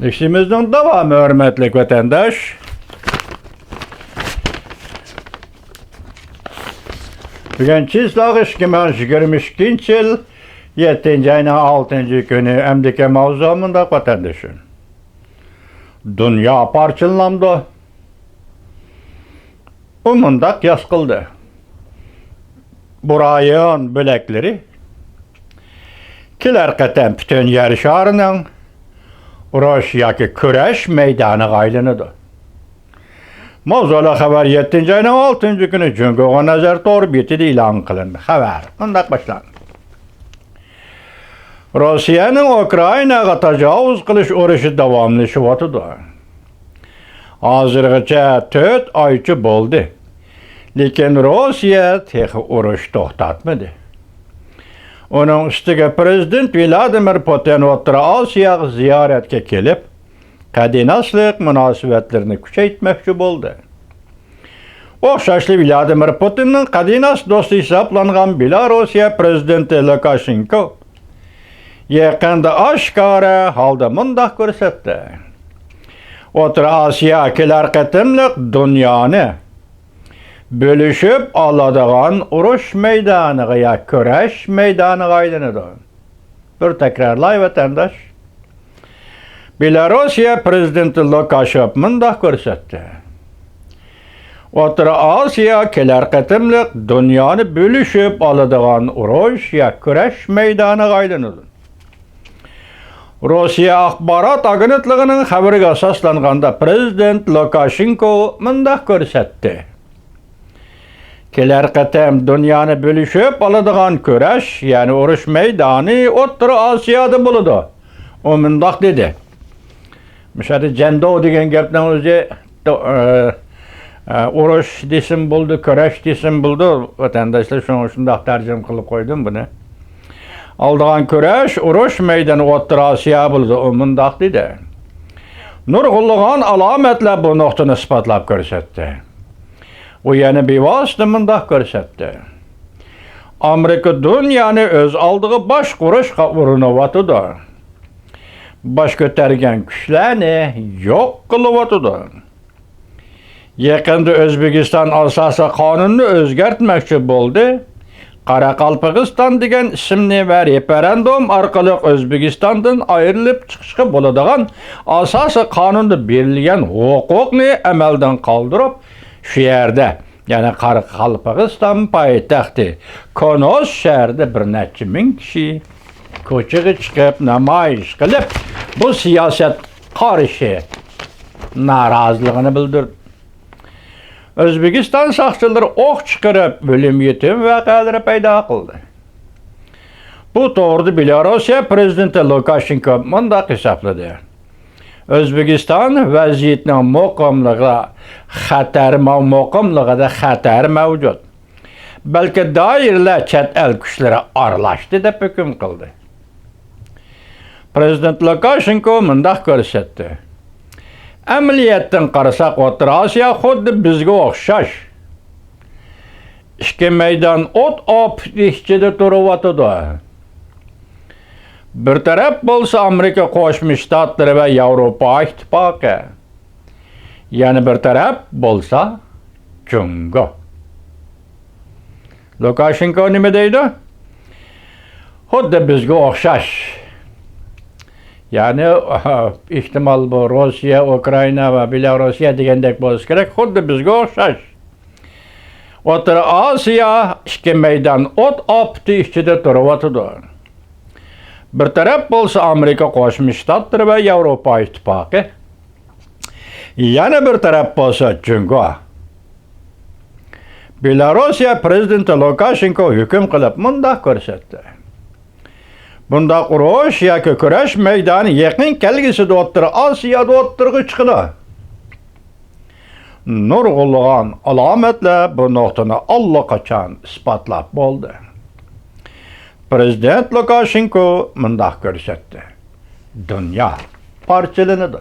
İşimizin devamı hürmetli vatandaş. Bugün çizlağı 2022 yıl 7. ayının 6. günü emdiki mavzumunda vatandaşın. Dünya parçalandı. Umundak yaskıldı. Burayın bölekleri kiler qatam bütün yer şarının Rusya'ki küreş meydanı aylanıdı. Mavzula haber 7. ayının 6. günü Cumhurbaşkanı nazar orbiti ilan kılındı. Haber. Ondak başlandı. Rusya'nın Ukrayna'ya tecavüz kılış uğraşı devamlaşıvatıdı. Hazırgacha 4 ayçı boldu. Lekin Rusya tek uruş toxtatmadı. Onun üstüge Prezident Vladimir Putin O'rta Osiyoga ziyoratga kelib, qadinaslik munosabatlarini kuchaytmoqchi bo'ldi. O'xshashli Vladimir Putinning qadinas do'sti hisoblangan Belorussiya prezidenti Lukashenko yaqinda oshkora holda mundaq ko'rsatdi. O'rta Osiyo kelar qatimliq dunyoni bölüşüp aladigan uruş meydanıga ya küreş meydanıga aylanadi. Bir tekrarlay vatandaş. Belorussiya prezidenti Lukashenko mundaq ko'rsatdi. O'rta Osiyo kelar qatimliq dunyoni bölüşüp aladigan uruş ya küreş meydanıga aylanadi. Rusya axborot agentligining xabariga asoslanganda prezident Lukashenko mundaq ko'rsatdi. Keler qatam dünyani bölüşüp aladigan küreş, yani uruş meydanı O'rta Osiyoda bo'ladi. O mundaq dedi. Misali jandov degan gapdan o'zi urush desin bo'ldi, küreş desin bo'ldi. Vatandaşlar shundaq tarjima qilib qo'ydim buni. Aldigan küreş, urush meydanı O'rta Osiyo bo'ladi. O mundaq dedi. Nurg'unlagan alomatlar bu nuqtani isbotlab ko'rsatdi. O yana bevosita mundaq ko'rsatdi. Amerika dunyoni o'z oldiga bosh qurishga urinayotir. Bosh ko'targan kuchlarni yo'q qilayotir. Yaqinda O'zbekiston asosiy qonunni o'zgartmoqchi bo'ldi. Qoraqalpog'iston degan ismni va referendum orqali O'zbekistondan ayrilib chiqishga bo'ladigan asosiy qonunda berilgan huquqni amaldan qoldirib, şu yerde, yani Qoraqalpog'iston poytaxti Konos shahrida bir necha ming kishi ko'chaga chiqib namoyish qilib, bu siyosat qarshi noroziligini bildirdi. O'zbekiston soqchilari o'q chiqarib, o'lim yetim voqealari paydo qildi. Bu to'g'rida Belorussiya prezidenti Lukashenko mundaq hisobladi. O'zbekiston vaziyatning muqimligida xatar mavjud. Balki doiralar chet el kuchlari aralashdi deb hukm qildi. Prezident Lukashenko mundaq ko'rsatdi. Amaliyotdan qarasak, O'rta Osiyo xuddi bizga o'xshash. Ikki maydon o't ichida turibdi. Bir taraf bo'lsa Amerika Qo'shma Shtatlari va Yevropa ittifoqi. Yani bir taraf bo'lsa Jungo. Lukashenko nima deydi? Xuddi bizga o'xshash. Yani ihtimal bu Rusya, Ukrayna va Belorussiya degandek bo'lishi kerak. Xuddi bizga o'xshash. O'rta Osiyo ikki maydon o't ichida turibdi. Bir taraf bo'lsa Amerika Qo'shma Shtatlari va Yevropa ittifoqi. Yana bir taraf bo'lsa Jungo. Belorussiya prezidenti Lukashenko hukm qilib mundaq ko'rsatdi. Bundaq urush yoki kurash maydoni yaqin kelgusida O'rta Osiyoda o'tirg'i chiqadi. Nurg'unlagan alomatlar bu nuqtani allaqachon isbotlab bo'ldi. Prezident Lukashenko mundaq ko'rsatdi. Dünya parçalanadi.